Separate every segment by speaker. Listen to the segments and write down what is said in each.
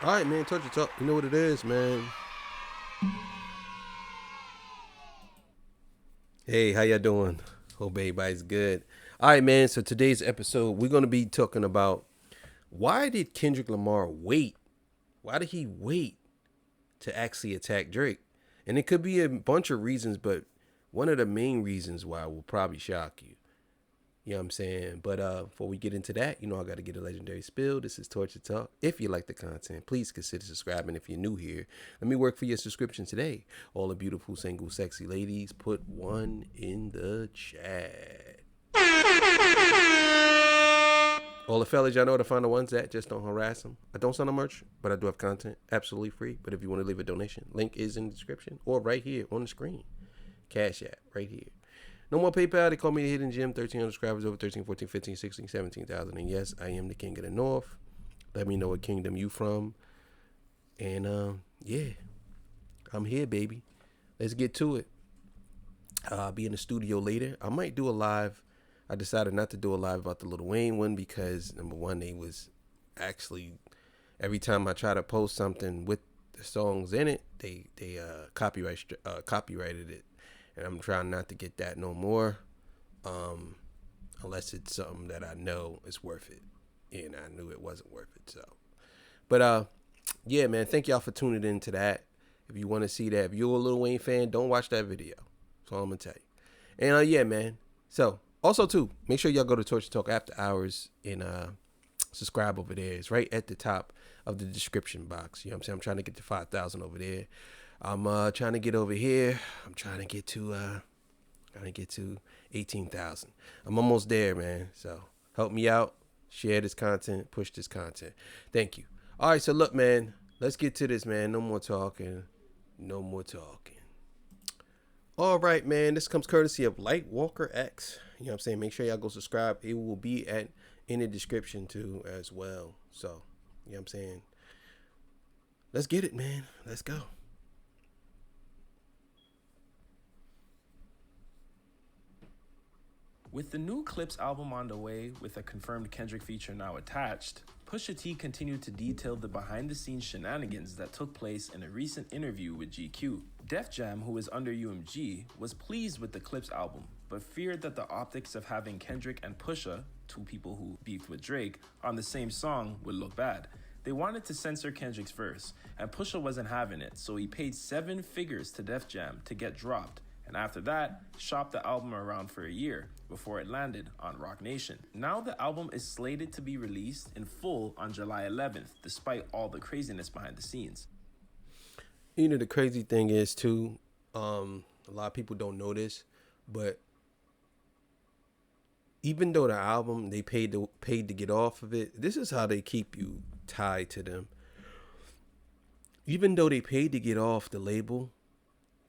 Speaker 1: All right, man. Touch your talk. You know what it is, man. Hey, how y'all doing? Hope everybody's good. All right, man. So today's episode, we're gonna be talking about why did Kendrick Lamar wait? Why did he wait to actually attack Drake? And it could be a bunch of reasons, but one of the main reasons why will probably shock you. You know what I'm saying? But before we get into that, I got to get a legendary spill. This is Torture Talk. If you like the content, please consider subscribing. If you're new here, let me work for your subscription today. All the beautiful, single, sexy ladies, put one in the chat. All the fellas, y'all know where to find the ones that just don't harass them. I don't sell no merch, but I do have content absolutely free. But if you want to leave a donation, link is in the description or right here on the screen. Cash App, right here. No more PayPal. They call me the Hidden Gem. 1,300 subscribers, over 13, 14, 15, 16, 17,000. And yes, I am the king of the north. Let me know what kingdom you from. And yeah, I'm here, baby. Let's get to it. I'll be in the studio later. I might do a live. I decided not to do a live about the Lil Wayne one because number one, they was actually every time I try to post something with the songs in it, they copyrighted it. And I'm trying not to get that no more, unless it's something that I know is worth it. And I knew it wasn't worth it. So, but yeah, man, thank y'all for tuning in to that. If you want to see that, if you're a Lil Wayne fan, don't watch that video. That's all I'm gonna tell you. And yeah, man. So also too, make sure y'all go to Torture Talk After Hours and subscribe over there. It's right at the top of the description box. You know what I'm saying? I'm trying to get to 5,000 over there. I'm trying to get over here. I'm trying to get to 18,000. I'm almost there, man. So help me out. Share this content. Push this content. Thank you. All right. So look, man. Let's get to this, man. No more talking. No more talking. All right, man. This comes courtesy of Lightwalker X. You know what I'm saying? Make sure y'all go subscribe. It will be in the description too as well. So, you know what I'm saying? Let's get it, man. Let's go.
Speaker 2: With the new Clips album on the way, with a confirmed Kendrick feature now attached, Pusha T continued to detail the behind-the-scenes shenanigans that took place in a recent interview with GQ. Def Jam, who is under UMG, was pleased with the Clips album, but feared that the optics of having Kendrick and Pusha, two people who beefed with Drake, on the same song would look bad. They wanted to censor Kendrick's verse, and Pusha wasn't having it, so he paid 7 figures to Def Jam to get dropped, and after that, shopped the album around for a year before it landed on Roc Nation. Now the album is slated to be released in full on July 11th, despite all the craziness behind the scenes.
Speaker 1: The crazy thing is too, a lot of people don't know this, but even though the album they paid to get off of it, this is how they keep you tied to them. Even though they paid to get off the label,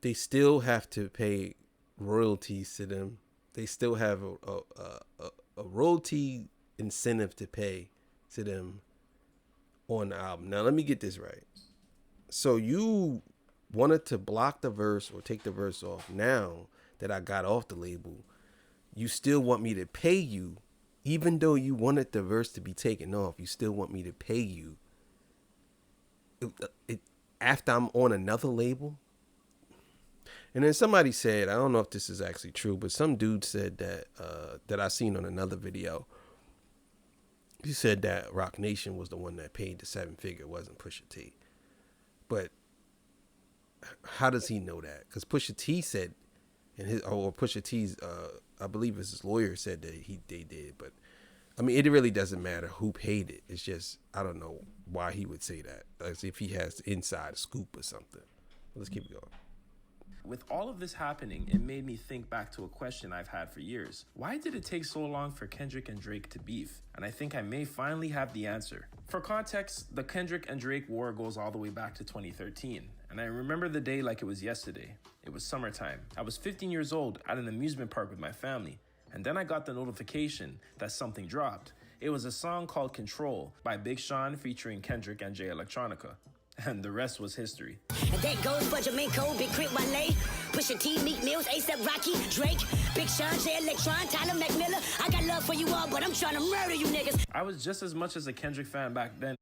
Speaker 1: they still have to pay royalties to them. They still have a royalty incentive to pay to them on the album. Now, let me get this right. So you wanted to block the verse or take the verse off. Now that I got off the label, you still want me to pay you, even though you wanted the verse to be taken off. You still want me to pay you after I'm on another label. And then somebody said, I don't know if this is actually true, but some dude said that that I seen on another video. He said that Roc Nation was the one that paid the 7-figure, wasn't Pusha T. But how does he know that? Because Pusha T said, or Pusha T's, I believe his lawyer said that they did. But I mean, it really doesn't matter who paid it. It's just I don't know why he would say that, as if he has the inside scoop or something. Let's keep it going.
Speaker 2: With all of this happening, it made me think back to a question I've had for years. Why did it take so long for Kendrick and Drake to beef? And I think I may finally have the answer. For context, the Kendrick and Drake war goes all the way back to 2013. And I remember the day like it was yesterday. It was summertime. I was 15 years old at an amusement park with my family. And then I got the notification that something dropped. It was a song called Control by Big Sean featuring Kendrick and Jay Electronica. And the rest was history.
Speaker 3: And that goes for Jamaica, Big Crit Wale, Pusha T, Meek Mills, A$AP Rocky, Drake, Big Sean, Jay Electron, Tyler McMillan. I got love for you all, but I'm trying to murder you niggas.
Speaker 2: I was just as much as a Kendrick fan back then.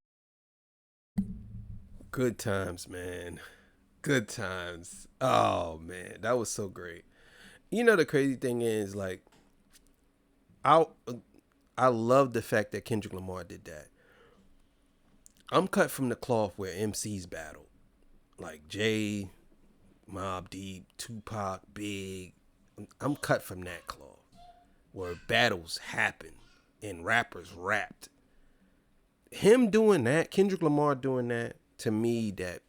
Speaker 1: Good times, man. Good times. Oh man, that was so great. You know the crazy thing is like I I love the fact that Kendrick Lamar did that. I'm cut from the cloth where MCs battle. Like Jay, Mobb Deep, Tupac, Big. I'm cut from that cloth where battles happen and rappers rapped. Him doing that, Kendrick Lamar doing that, to me, that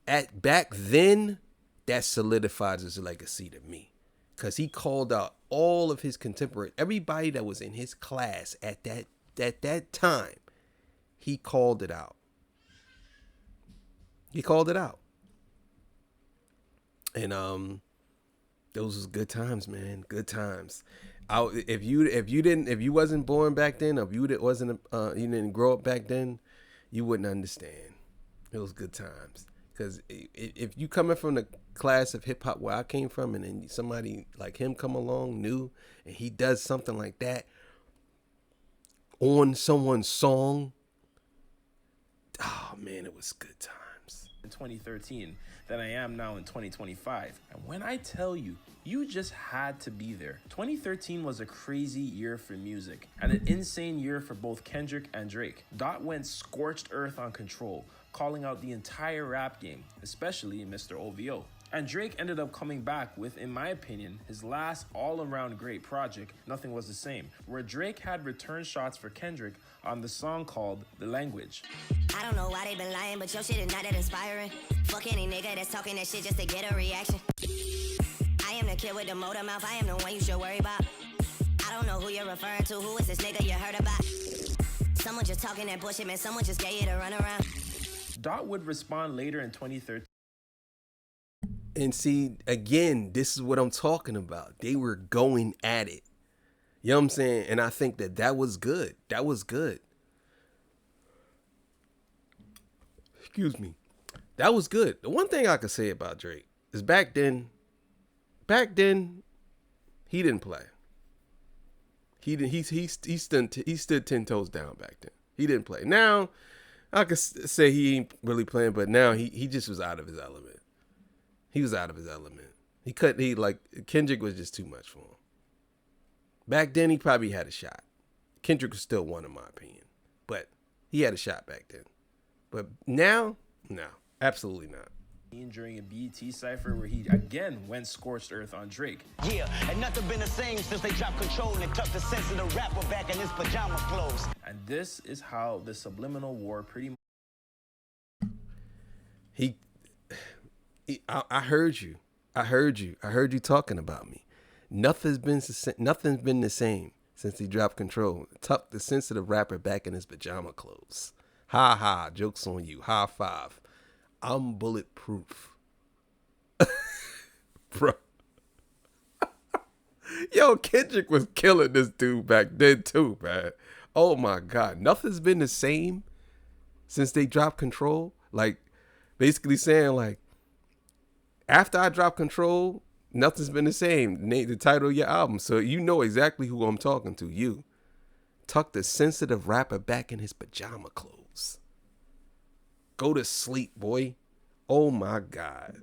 Speaker 1: at back then, that solidifies his legacy to me. Because he called out all of his contemporaries, everybody that was in his class at that time, he called it out. He called it out. And those was good times, man. Good times. If you wasn't born back then, or if you didn't grow up back then, you wouldn't understand. It was good times. Because if you coming from the class of hip hop where I came from, and then somebody like him come along new, and he does something like that on someone's song, oh man, it was good times.
Speaker 2: In 2013 than I am now in 2025. And when I tell you, you just had to be there. 2013 was a crazy year for music and an insane year for both Kendrick and Drake. Dot went scorched earth on Control, calling out the entire rap game, especially Mr. OVO. And Drake ended up coming back with, in my opinion, his last all-around great project, Nothing Was the Same, where Drake had return shots for Kendrick on the song called The Language.
Speaker 3: I don't know why they been lying, but your shit is not that inspiring. Fuck any nigga that's talking that shit just to get a reaction. I am the kid with the motor mouth, I am the one you should worry about. I don't know who you're referring to, who is this nigga you heard about? Someone just talking that bullshit, man, someone just gave you the runaround.
Speaker 2: Dot would respond later in 2013.
Speaker 1: And see, again, this is what I'm talking about. They were going at it. You know what I'm saying? And I think that was good. That was good. Excuse me. That was good. The one thing I could say about Drake is back then, he didn't play. He stood 10 toes down back then. He didn't play. Now, I could say he ain't really playing, but now he just was out of his element. He was out of his element. Kendrick was just too much for him. Back then, he probably had a shot. Kendrick was still one, in my opinion. But he had a shot back then. But now, no, absolutely not.
Speaker 2: During a BET cypher where he again went scorched earth on Drake.
Speaker 4: Yeah, and nothing been the same since they dropped Control and tucked the sensitive rapper back in his pajama clothes.
Speaker 2: And this is how the subliminal war pretty much...
Speaker 1: I heard you. I heard you talking about me. Nothing's been the same since he dropped Control. Tucked the sensitive rapper back in his pajama clothes. Ha ha, joke's on you. High five. I'm bulletproof. Bro. Yo, Kendrick was killing this dude back then too, man. Oh my God. Nothing's been the same since they dropped Control. Like, basically saying like, after I drop Control, nothing's been the same. Name the title of your album. So you know exactly who I'm talking to. You. Tuck the sensitive rapper back in his pajama clothes. Go to sleep, boy. Oh my God.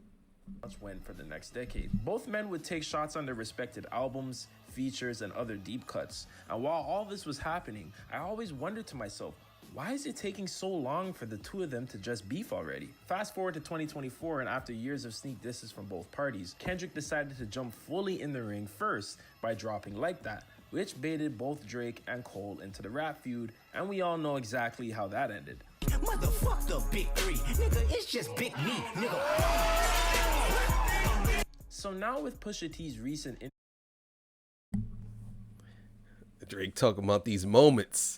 Speaker 2: Went for the next decade. Both men would take shots on their respected albums, features, and other deep cuts. And while all this was happening, I always wondered to myself, why is it taking so long for the two of them to just beef already? Fast forward to 2024, and after years of sneak disses from both parties, Kendrick decided to jump fully in the ring first by dropping Like That, which baited both Drake and Cole into the rap feud, and we all know exactly how that ended.
Speaker 4: Motherfuck the big three, nigga, it's just big me, nigga.
Speaker 2: So now with Pusha T's recent...
Speaker 1: Drake talking about these moments.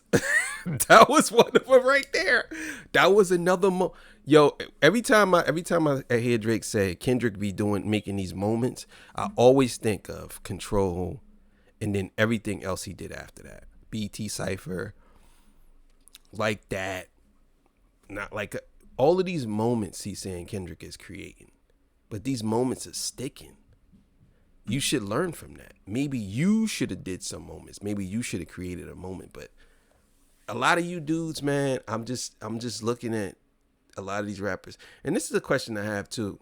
Speaker 1: That was one of them right there. That was another Yo, every time I hear Drake say Kendrick be making these moments, I always think of Control and then everything else he did after that. BT Cypher, Like That. Not like all of these moments he's saying Kendrick is creating. But these moments are sticking. You should learn from that. Maybe you should have did some moments. Maybe you should have created a moment. But a lot of you dudes, man, I'm just looking at a lot of these rappers, and this is a question I have too.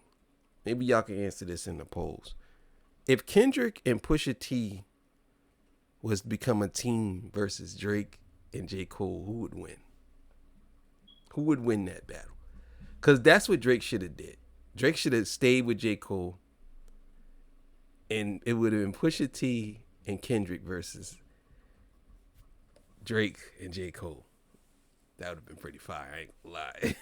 Speaker 1: Maybe y'all can answer this in the polls. If Kendrick and Pusha T was to become a team versus Drake and J. Cole, who would win? Who would win that battle? Because that's what Drake should have did. Drake should have stayed with J. Cole, and it would have been Pusha T and Kendrick versus Drake and J. Cole. That would have been pretty fire, I ain't gonna lie.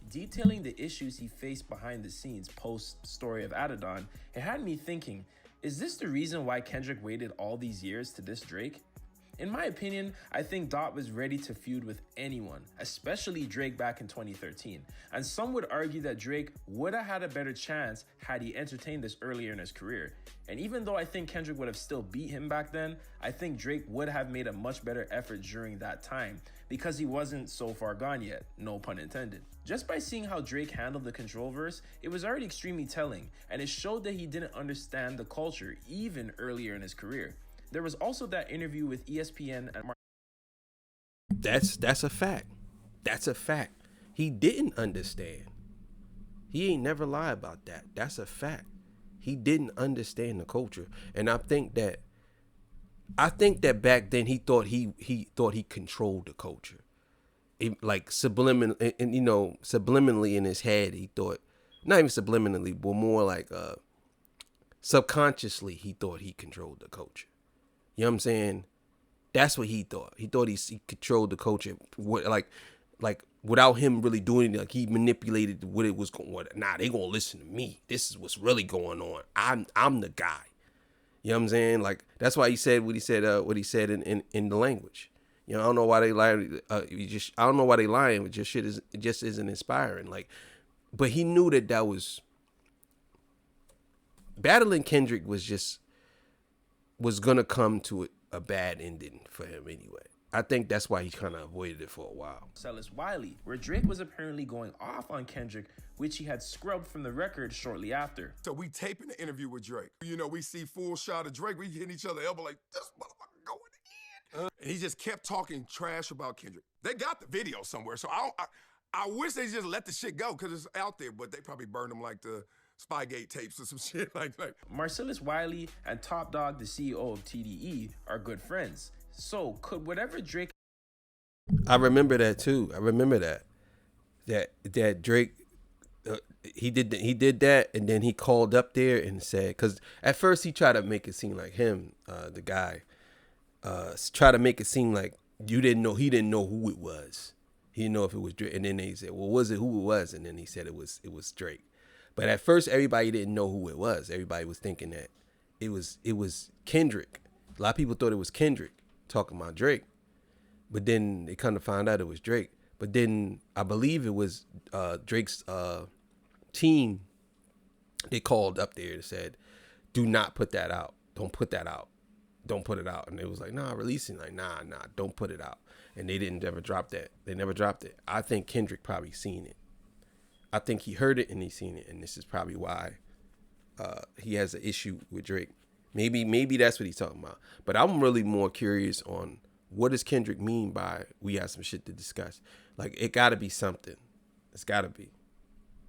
Speaker 2: Detailing the issues he faced behind the scenes post story of Adidon, it had me thinking, is this the reason why Kendrick waited all these years to diss Drake? In my opinion, I think Dot was ready to feud with anyone, especially Drake back in 2013. And some would argue that Drake would have had a better chance had he entertained this earlier in his career. And even though I think Kendrick would have still beat him back then, I think Drake would have made a much better effort during that time because he wasn't so far gone yet, no pun intended. Just by seeing how Drake handled the Control verse, it was already extremely telling, and it showed that he didn't understand the culture even earlier in his career. There was also that interview with ESPN and
Speaker 1: That's a fact. That's a fact. He didn't understand. He ain't never lie about that. That's a fact. He didn't understand the culture. And I think that back then he thought he thought he controlled the culture. Like subliminally in his head, he thought, not even subliminally, but more like subconsciously, he thought he controlled the culture. You know what I'm saying? That's what he thought. He thought he controlled the culture, like without him really doing it. Like he manipulated what it was going. Nah, they gonna listen to me. This is what's really going on. I'm the guy. You know what I'm saying? Like that's why he said what he said. What he said in the language. You know, I don't know why they lying. I don't know why they lying. But it just isn't inspiring. Like, but he knew that was battling Kendrick was gonna come to a bad ending for him anyway. I think that's why he kind of avoided it for a while.
Speaker 2: Marcellus Wiley, where Drake was apparently going off on Kendrick, which he had scrubbed from the record shortly after.
Speaker 5: So we taping the interview with Drake. You know, we see full shot of Drake. We hitting each other elbow like, this motherfucker going in. And he just kept talking trash about Kendrick. They got the video somewhere, so I wish they just let the shit go because it's out there, but they probably burned them like the Spygate tapes or some shit like that.
Speaker 2: Marcellus Wiley and Top Dog, the CEO of TDE, are good friends. So could whatever Drake...
Speaker 1: I remember that too. I remember that Drake, he did that, and then he called up there and said, because at first he tried to make it seem like him, the guy, try to make it seem like he didn't know who it was. He didn't know if it was Drake, and then they said, well, was it who it was? And then he said it was Drake. But at first everybody didn't know who it was. Everybody was thinking that it was Kendrick. A lot of people thought it was Kendrick talking about Drake. But then they kind of found out it was Drake. But then I believe it was Drake's team. They called up there and said, do not put that out. Don't put that out. Don't put it out. And it was like, nah, releasing. Like, nah, don't put it out. And they didn't ever drop that. They never dropped it. I think Kendrick probably seen it. I think he heard it and he seen it. And this is probably why he has an issue with Drake. Maybe that's what he's talking about. But I'm really more curious on what does Kendrick mean by we have some shit to discuss? Like, it got to be something. It's got to be.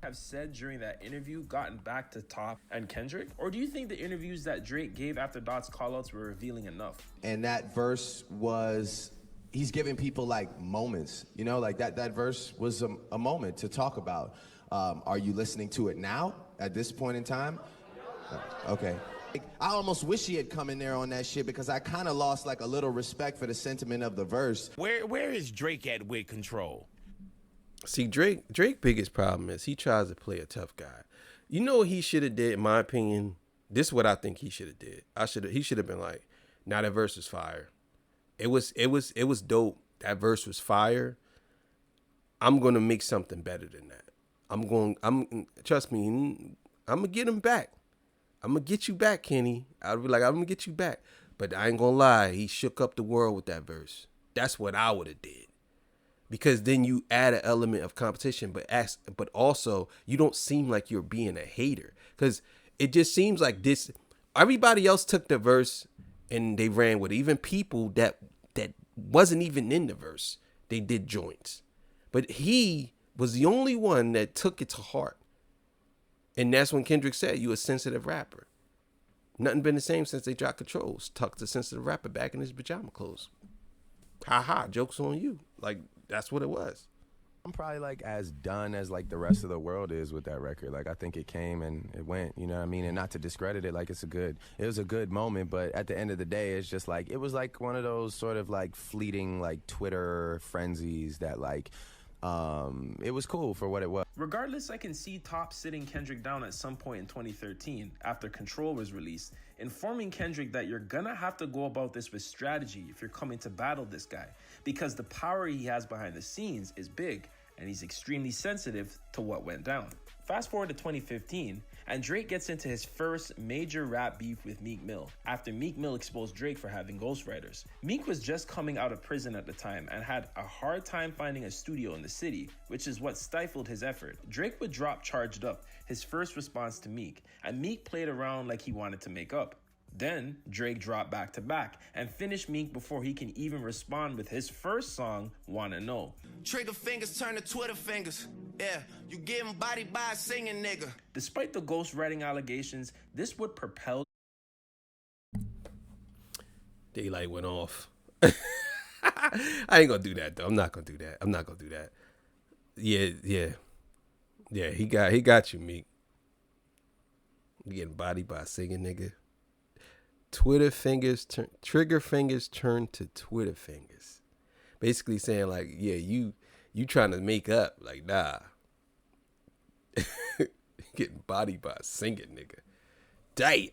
Speaker 2: Have said during that interview gotten back to Top and Kendrick? Or do you think the interviews that Drake gave after Dot's callouts were revealing enough?
Speaker 6: And that verse was, he's giving people like moments, you know, like that verse was a moment to talk about. Are you listening to it now at this point in time? Okay. I almost wish he had come in there on that shit because I kind of lost like a little respect for the sentiment of the verse.
Speaker 7: Where is Drake at with Control?
Speaker 1: See, Drake biggest problem is he tries to play a tough guy. You know what he should have did, in my opinion? This is what I think he should have did. He should have been like, nah, that verse was fire. It was dope. That verse was fire. I'm gonna make something better than that. Trust me, I'm gonna get him back. I'm gonna get you back, Kenny. I'd be like, I'm gonna get you back. But I ain't gonna lie, he shook up the world with that verse. That's what I would have did. Because then you add an element of competition, but also you don't seem like you're being a hater. Because it just seems like this. Everybody else took the verse and they ran with it. Even people that wasn't even in the verse, they did joints. But he was the only one that took it to heart. And that's when Kendrick said, you a sensitive rapper. Nothing been the same since they dropped Controls. Tucked the sensitive rapper back in his pajama clothes. Ha ha, joke's on you. Like, that's what it was.
Speaker 8: I'm probably like as done as like the rest of the world is with that record. Like I think it came and it went, you know what I mean? And not to discredit it, like it was a good moment, but at the end of the day, it's just like, it was like one of those sort of like fleeting like Twitter frenzies that like, it was cool for what it was.
Speaker 2: Regardless, I can see Top sitting Kendrick down at some point in 2013 after Control was released, informing Kendrick that you're gonna have to go about this with strategy if you're coming to battle this guy, because the power he has behind the scenes is big and he's extremely sensitive to what went down. Fast forward to 2015, and Drake gets into his first major rap beef with Meek Mill after Meek Mill exposed Drake for having ghostwriters. Meek was just coming out of prison at the time and had a hard time finding a studio in the city, which is what stifled his effort. Drake would drop Charged Up, his first response to Meek, and Meek played around like he wanted to make up. Then, Drake dropped back to back and finished Meek before he can even respond with his first song, Wanna Know.
Speaker 9: Trigger fingers turn to Twitter fingers. Yeah, you getting bodied by a singing nigga.
Speaker 2: Despite the ghostwriting allegations, this would propel.
Speaker 1: Daylight went off. I ain't gonna do that though. I'm not gonna do that. Yeah. He got you, Meek. You getting bodied by a singing nigga. Trigger fingers turn to Twitter fingers. Basically saying like, yeah, you trying to make up. Like, nah. Getting bodied by a singing nigga. Damn.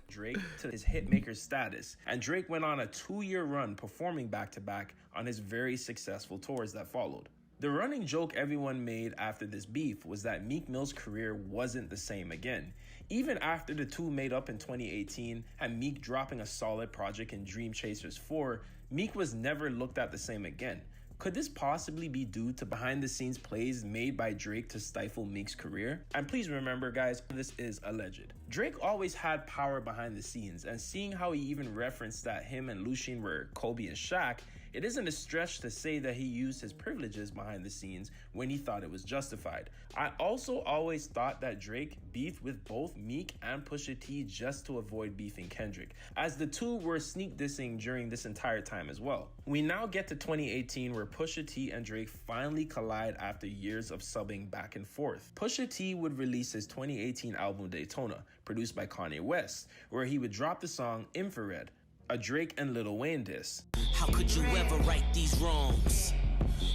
Speaker 2: Drake to his hitmaker status, and Drake went on a 2-year run performing back-to-back on his very successful tours that followed. The running joke everyone made after this beef was that Meek Mill's career wasn't the same again. Even after the two made up in 2018 and Meek dropping a solid project in Dream Chasers 4, Meek was never looked at the same again. Could this possibly be due to behind-the-scenes plays made by Drake to stifle Meek's career? And please remember, guys, this is alleged. Drake always had power behind the scenes, and seeing how he even referenced that him and Lucien were Kobe and Shaq, it isn't a stretch to say that he used his privileges behind the scenes when he thought it was justified. I also always thought that Drake beefed with both Meek and Pusha T just to avoid beefing Kendrick, as the two were sneak dissing during this entire time as well. We now get to 2018 where Pusha T and Drake finally collide after years of subbing back and forth. Pusha T would release his 2018 album Daytona, produced by Kanye West, where he would drop the song Infrared, a Drake and Lil Wayne diss.
Speaker 10: How could you ever right these wrongs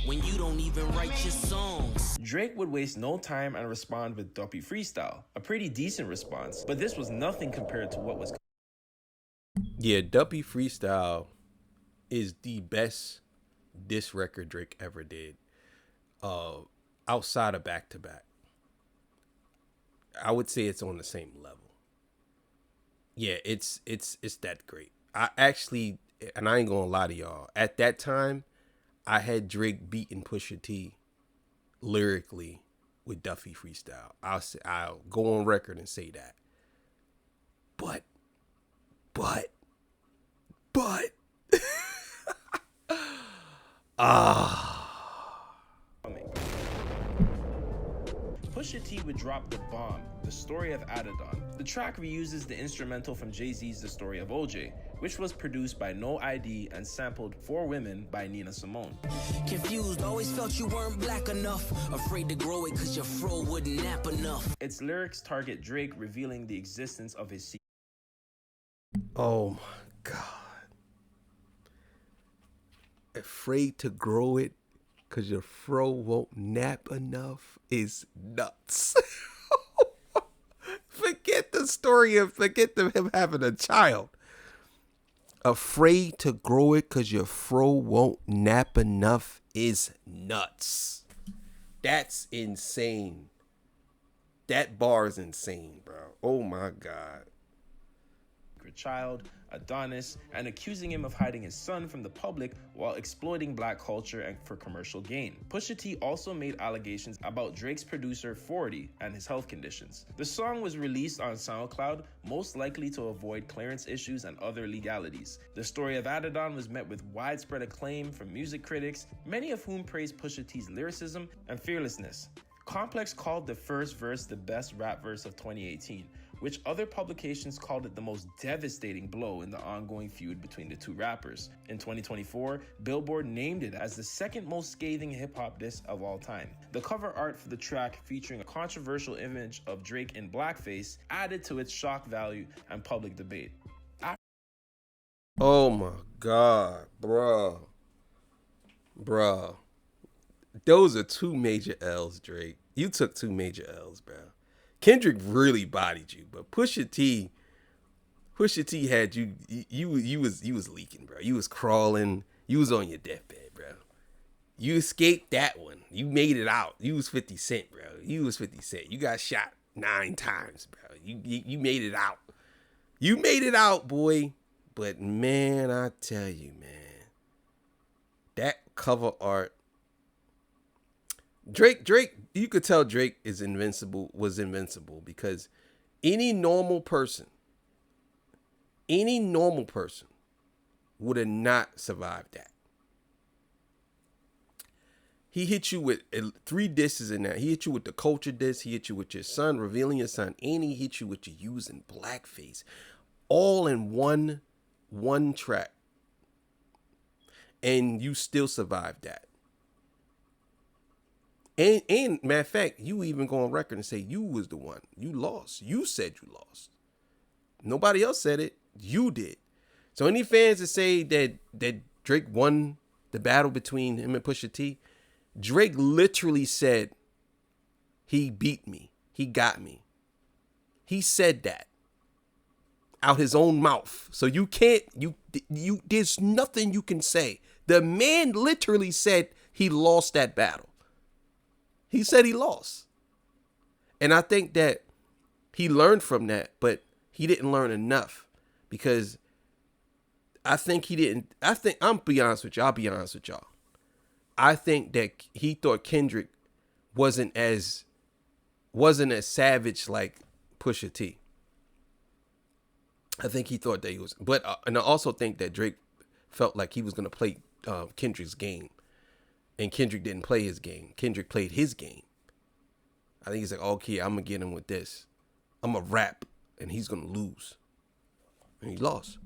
Speaker 10: when you don't even write your songs?
Speaker 2: Drake would waste no time and respond with Duppy Freestyle, a pretty decent response, but this was nothing compared to what was.
Speaker 1: Yeah, Duppy Freestyle is the best diss record Drake ever did, outside of Back to Back. I would say it's on the same level. Yeah, it's that great. I actually, and I ain't gonna lie to y'all, at that time, I had Drake beating Pusha T lyrically with Duffy Freestyle. I'll go on record and say that. But
Speaker 2: Pusha T would drop The Bomb, The Story of Adidon. The track reuses the instrumental from Jay-Z's The Story of OJ, which was produced by No ID and sampled For Women by Nina Simone.
Speaker 10: Confused, always felt you weren't black enough. Afraid to grow it cause your fro wouldn't nap enough.
Speaker 2: Its lyrics target Drake revealing the existence of his secret.
Speaker 1: Oh my God. Afraid to grow it because your fro won't nap enough is nuts. Forget him having a child. Afraid to grow it because your fro won't nap enough is nuts. That's insane. That bar is insane, bro. Oh my God.
Speaker 2: sacred child, Adonis, and accusing him of hiding his son from the public while exploiting black culture and for commercial gain. Pusha T also made allegations about Drake's producer 40 and his health conditions. The song was released on SoundCloud, most likely to avoid clearance issues and other legalities. The story of Adidon was met with widespread acclaim from music critics, many of whom praised Pusha T's lyricism and fearlessness. Complex called the first verse the best rap verse of 2018, which other publications called it the most devastating blow in the ongoing feud between the two rappers. In 2024, Billboard named it as the second most scathing hip-hop diss of all time. The cover art for the track, featuring a controversial image of Drake in blackface, added to its shock value and public debate.
Speaker 1: Oh my God, bruh. Those are two major L's, Drake. You took two major L's, bro. Kendrick really bodied you, but Pusha T had you. You was leaking, bro. You was crawling. You was on your deathbed, bro. You escaped that one. You made it out. You was 50 Cent, bro. You was 50 Cent. You got shot 9 times, bro. You made it out. You made it out, boy. But man, I tell you, man, that cover art. Drake, you could tell Drake was invincible because any normal person would have not survived that. He hit you with 3 disses in that. He hit you with the culture diss. He hit you with your son, revealing your son. And he hit you with you using blackface. All in one track. And you still survived that. And matter of fact, you even go on record and say you was the one. You lost. You said you lost. Nobody else said it. You did. So any fans that say that Drake won the battle between him and Pusha T, Drake literally said he beat me. He got me. He said that out his own mouth. So you can't, there's nothing you can say. The man literally said he lost that battle. He said he lost. And I think that he learned from that, but he didn't learn enough because I'm be honest with y'all. I think that he thought Kendrick wasn't as savage like Pusha T. I think he thought that he was, and I also think that Drake felt like he was going to play Kendrick's game. And Kendrick didn't play his game. Kendrick played his game. I think he's like, okay, I'm going to get him with this. I'm going to rap, and he's going to lose. And he lost.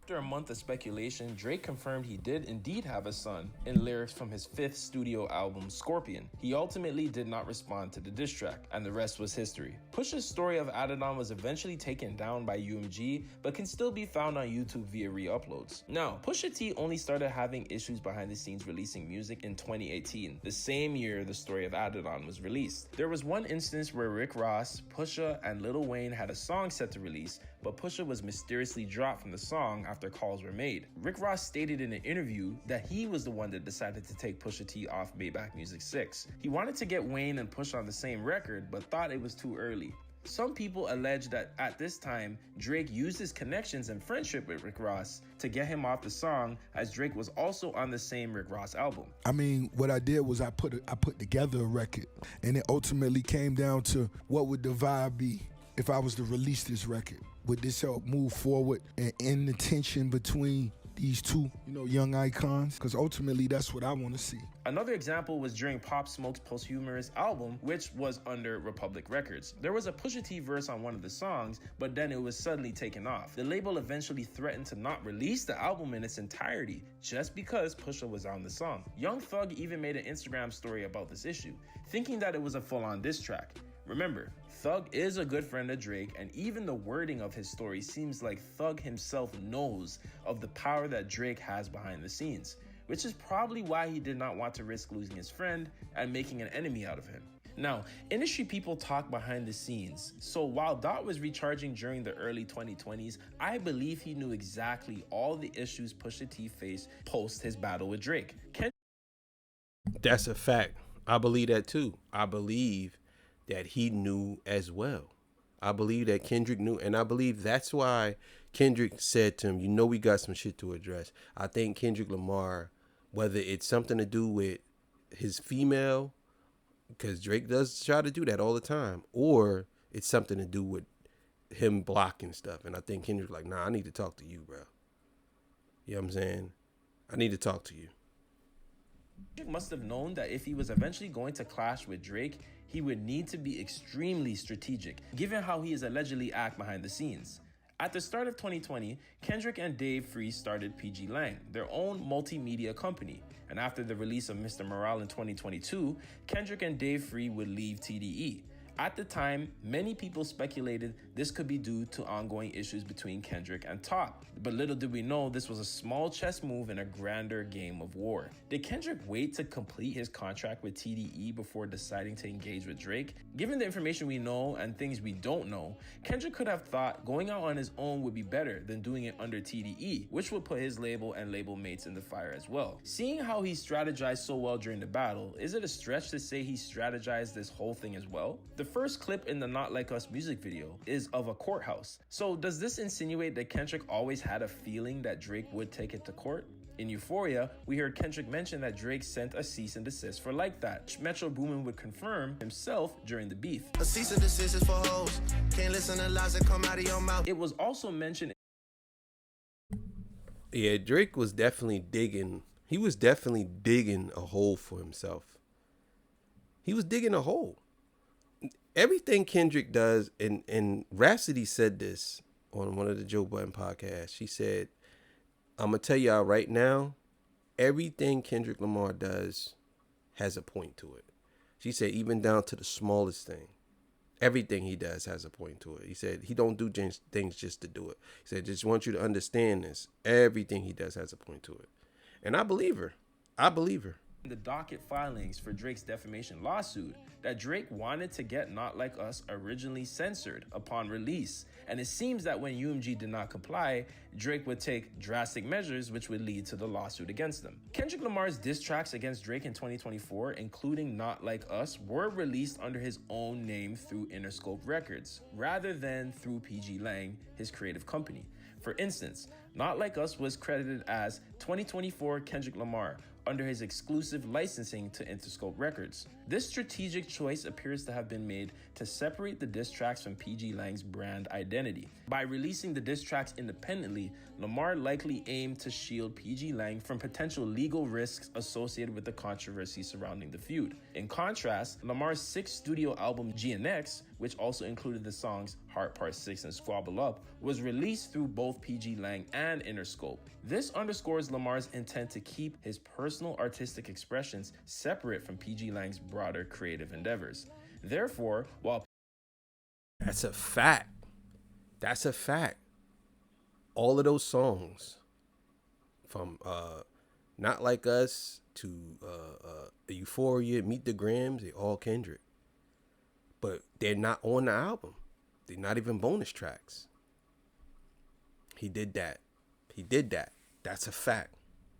Speaker 2: After a month of speculation, Drake confirmed he did indeed have a son in lyrics from his 5th studio album, Scorpion. He ultimately did not respond to the diss track, and the rest was history. Pusha's story of Adidon was eventually taken down by UMG, but can still be found on YouTube via re-uploads. Now, Pusha T only started having issues behind the scenes releasing music in 2018, the same year the story of Adidon was released. There was one instance where Rick Ross, Pusha, and Lil Wayne had a song set to release, but Pusha was mysteriously dropped from the song after calls were made. Rick Ross stated in an interview that he was the one that decided to take Pusha T off Maybach Music 6. He wanted to get Wayne and Pusha on the same record, but thought it was too early. Some people allege that at this time, Drake used his connections and friendship with Rick Ross to get him off the song, as Drake was also on the same Rick Ross album.
Speaker 11: I mean, what I did was I put together a record, and it ultimately came down to what would the vibe be if I was to release this record. Would this help move forward and end the tension between these two, young icons? Because ultimately, that's what I want to see.
Speaker 2: Another example was during Pop Smoke's posthumous album, which was under Republic Records. There was a Pusha T verse on one of the songs, but then it was suddenly taken off. The label eventually threatened to not release the album in its entirety, just because Pusha was on the song. Young Thug even made an Instagram story about this issue, thinking that it was a full-on diss track. Remember, Thug is a good friend of Drake, and even the wording of his story seems like Thug himself knows of the power that Drake has behind the scenes, which is probably why he did not want to risk losing his friend and making an enemy out of him. Now, industry people talk behind the scenes, so while Dot was recharging during the early 2020s, I believe he knew exactly all the issues Pusha T faced post his battle with Drake.
Speaker 1: That's a fact. I believe that too. I believe that he knew as well. I believe that Kendrick knew, and I believe that's why Kendrick said to him, we got some shit to address. I think Kendrick Lamar, whether it's something to do with his female, because Drake does try to do that all the time, or it's something to do with him blocking stuff. And I think Kendrick's like, nah, I need to talk to you, bro. You know what I'm saying? I need to talk to you.
Speaker 2: Kendrick must have known that if he was eventually going to clash with Drake, he would need to be extremely strategic, given how he is allegedly act behind the scenes. At the start of 2020, Kendrick and Dave Free started PG Lang, their own multimedia company. And after the release of Mr. Morale in 2022, Kendrick and Dave Free would leave TDE. At the time, many people speculated this could be due to ongoing issues between Kendrick and Top. But little did we know this was a small chess move in a grander game of war. Did Kendrick wait to complete his contract with TDE before deciding to engage with Drake? Given the information we know and things we don't know, Kendrick could have thought going out on his own would be better than doing it under TDE, which would put his label and label mates in the fire as well. Seeing how he strategized so well during the battle, is it a stretch to say he strategized this whole thing as well? The first clip in the Not Like Us music video is of a courthouse. So does this insinuate that Kendrick always had a feeling that Drake would take it to court? In Euphoria, we heard Kendrick mention that Drake sent a cease and desist for Like That. Metro Boomin would confirm himself during the beef.
Speaker 9: A cease and desist is for hoes. Can't listen to lies that come out of your mouth.
Speaker 2: It was also mentioned.
Speaker 1: Yeah, Drake was definitely digging. He was definitely digging a hole for himself. He was digging a hole. Everything Kendrick does, and Rhapsody said this on one of the Joe Budden podcasts. She said, I'm going to tell y'all right now, everything Kendrick Lamar does has a point to it. She said, even down to the smallest thing, everything he does has a point to it. He said, he don't do things just to do it. He said, just want you to understand this. Everything he does has a point to it. And I believe her. I believe her.
Speaker 2: The docket filings for Drake's defamation lawsuit that Drake wanted to get Not Like Us originally censored upon release. And it seems that when UMG did not comply, Drake would take drastic measures which would lead to the lawsuit against them. Kendrick Lamar's diss tracks against Drake in 2024, including Not Like Us, were released under his own name through Interscope Records, rather than through PG Lang, his creative company. For instance, Not Like Us was credited as 2024 Kendrick Lamar, under his exclusive licensing to Interscope Records. This strategic choice appears to have been made to separate the diss tracks from PG Lang's brand identity. By releasing the diss tracks independently, Lamar likely aimed to shield PG Lang from potential legal risks associated with the controversy surrounding the feud. In contrast, Lamar's sixth studio album GNX, which also included the songs Heart Part 6 and Squabble Up, was released through both PG Lang and Interscope. This underscores Lamar's intent to keep his personal artistic expressions separate from PG Lang's broader creative endeavors. Therefore, while
Speaker 1: That's a fact. That's a fact. All of those songs, from Not Like Us to Euphoria, Meet the Grams, they all Kendrick. But they're not on the album. They're not even bonus tracks. He did that. He did that. That's a fact.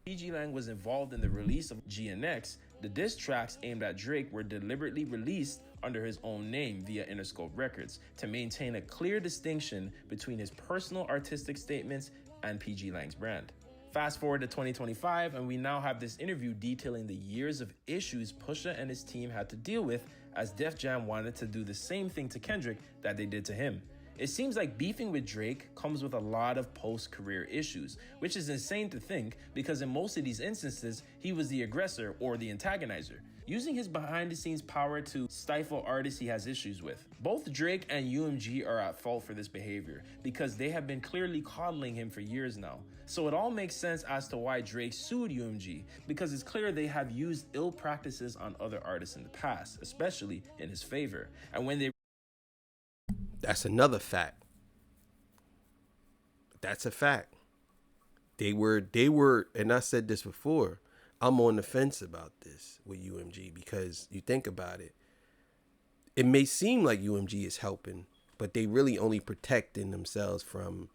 Speaker 2: PG Lang was involved in the release of GNX, the diss tracks aimed at Drake were deliberately released under his own name via Interscope Records to maintain a clear distinction between his personal artistic statements and PG Lang's brand. Fast forward to 2025, and we now have this interview detailing the years of issues Pusha and his team had to deal with as Def Jam wanted to do the same thing to Kendrick that they did to him. It seems like beefing with Drake comes with a lot of post-career issues, which is insane to think because in most of these instances, he was the aggressor or the antagonizer, using his behind-the-scenes power to stifle artists he has issues with. Both Drake and UMG are at fault for this behavior because they have been clearly coddling him for years now. So it all makes sense as to why Drake sued UMG, because it's clear they have used ill practices on other artists in the past, especially in his favor. And when they
Speaker 1: That's another fact. That's a fact. They were, and I said this before, I'm on the fence about this with UMG because you think about it. It may seem like UMG is helping, but they really only protecting themselves from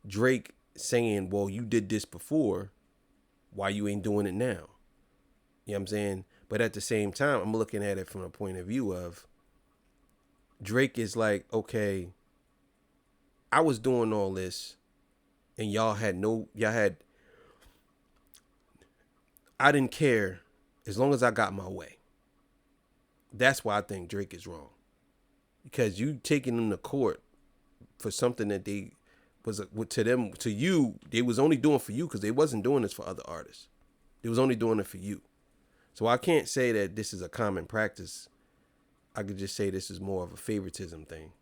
Speaker 1: Drake saying, well, you did this before, why you ain't doing it now? You know what I'm saying? But at the same time, I'm looking at it from a point of view of Drake is like, okay, I was doing all this and I didn't care as long as I got my way. That's why I think Drake is wrong. Because you taking them to court for something that they was to you, they was only doing for you because they wasn't doing this for other artists. They was only doing it for you. So I can't say that this is a common practice. I could just say this is more of a favoritism thing.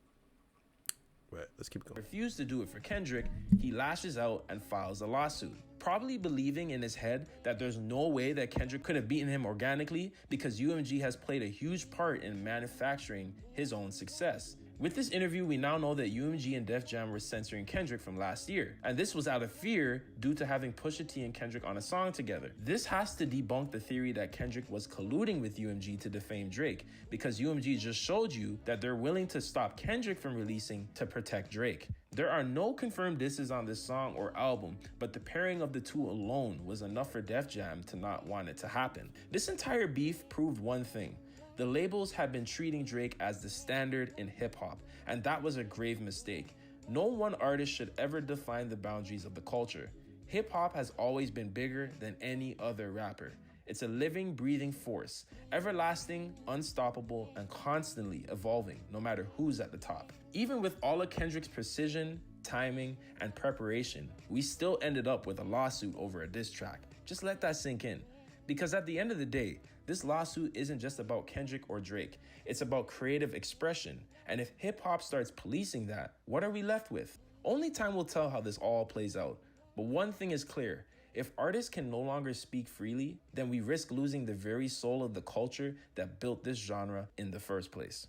Speaker 1: But let's keep going.
Speaker 2: Refused to do it for Kendrick, he lashes out and files a lawsuit, probably believing in his head that there's no way that Kendrick could have beaten him organically because UMG has played a huge part in manufacturing his own success. With this interview, we now know that UMG and Def Jam were censoring Kendrick from last year, and this was out of fear due to having Pusha T and Kendrick on a song together. This has to debunk the theory that Kendrick was colluding with UMG to defame Drake, because UMG just showed you that they're willing to stop Kendrick from releasing to protect Drake. There are no confirmed disses on this song or album, but the pairing of the two alone was enough for Def Jam to not want it to happen. This entire beef proved one thing. The labels had been treating Drake as the standard in hip-hop, and that was a grave mistake. No one artist should ever define the boundaries of the culture. Hip-hop has always been bigger than any other rapper. It's a living, breathing force, everlasting, unstoppable, and constantly evolving, no matter who's at the top. Even with all of Kendrick's precision, timing, and preparation, we still ended up with a lawsuit over a diss track. Just let that sink in. Because at the end of the day, this lawsuit isn't just about Kendrick or Drake. It's about creative expression. And if hip-hop starts policing that, what are we left with? Only time will tell how this all plays out. But one thing is clear. If artists can no longer speak freely, then we risk losing the very soul of the culture that built this genre in the first place.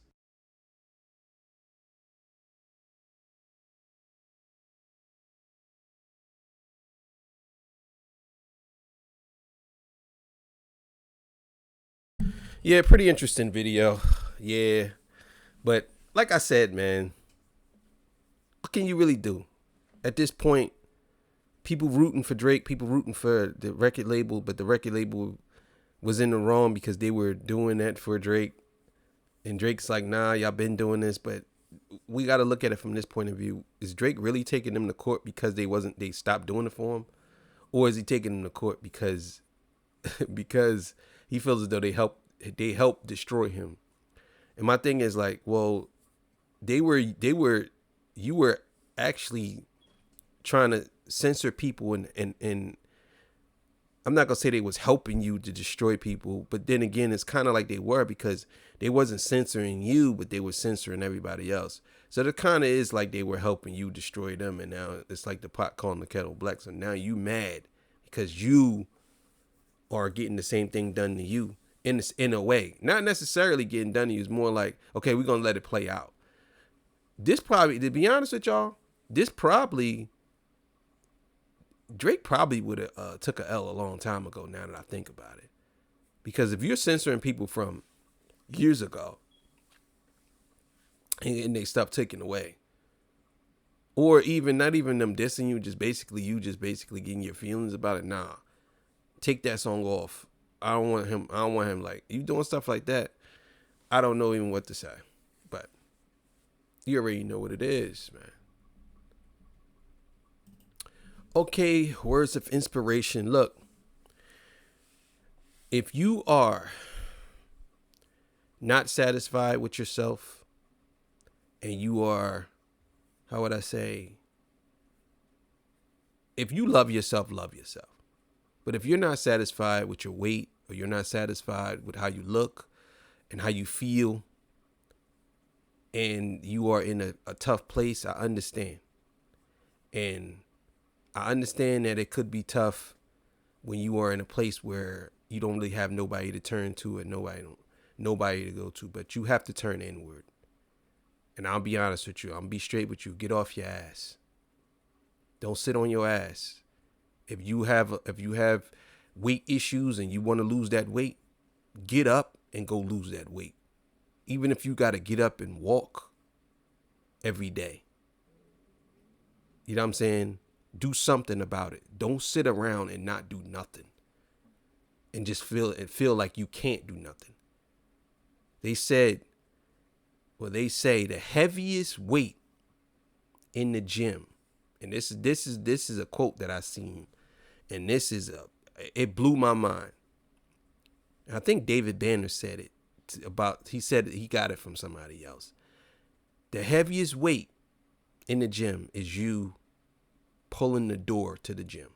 Speaker 1: Yeah, pretty interesting video. Yeah. But like I said, man, what can you really do? At this point, people rooting for Drake, people rooting for the record label, but the record label was in the wrong because they were doing that for Drake. And Drake's like, nah, y'all been doing this, but we got to look at it from this point of view. Is Drake really taking them to court because they stopped doing it for him? Or is he taking them to court because he feels as though they helped destroy him? And my thing is like, well, you were actually trying to censor people and I'm not gonna say they was helping you to destroy people, but then again, it's kind of like they were, because they wasn't censoring you, but they were censoring everybody else. So it kind of is like they were helping you destroy them, and now it's like the pot calling the kettle black. So now you mad because you are getting the same thing done to you in a way, not necessarily getting done to you. It's more like, okay, we're gonna let it play out. This probably, to be honest with y'all, Drake probably would have took a L a long time ago, now that I think about it. Because if you're censoring people from years ago and they stop taking away, or even not even them dissing you, just basically getting your feelings about it, nah, take that song off. I don't want him like, you doing stuff like that. I don't know even what to say, but you already know what it is, man. Okay, words of inspiration. Look, if you are not satisfied with yourself and you are, how would I say, if you love yourself, love yourself. But if you're not satisfied with your weight, or you're not satisfied with how you look and how you feel, and you are in a tough place, I understand. And I understand that it could be tough when you are in a place where you don't really have nobody to turn to and nobody to go to, but you have to turn inward. And I'll be honest with you. I'll be straight with you. Get off your ass. Don't sit on your ass. If you have weight issues and you want to lose that weight, get up and go lose that weight. Even if you got to get up and walk every day. You know what I'm saying? Do something about it. Don't sit around and not do nothing. And just feel like you can't do nothing. They say the heaviest weight in the gym, and this is a quote that I seen, and it blew my mind. I think David Banner said it he said he got it from somebody else. The heaviest weight in the gym is you pulling the door to the gym.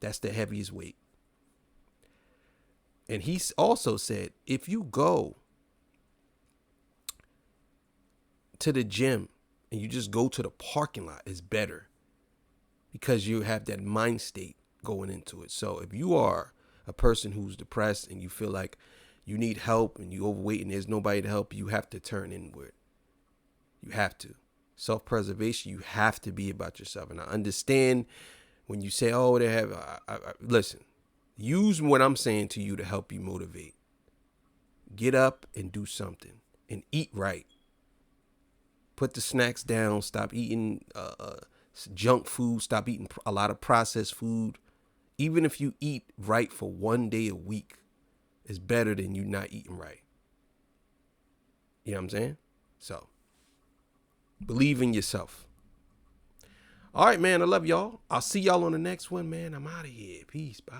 Speaker 1: That's the heaviest weight. And he also said, if you go to the gym and you just go to the parking lot, it's better because you have that mind state going into it. So if you are a person who's depressed and you feel like you need help and you overweight and there's nobody to help you, have to turn inward. You have to. Self-preservation, you have to be about yourself. And I understand when you say, oh, they have, listen, use what I'm saying to you to help you motivate. Get up and do something and eat right. Put the snacks down. Stop eating junk food. Stop eating a lot of processed food. Even if you eat right for one day a week, it's better than you not eating right. You know what I'm saying? So, believe in yourself. All right, man. I love y'all. I'll see y'all on the next one, man. I'm out of here. Peace. Bye.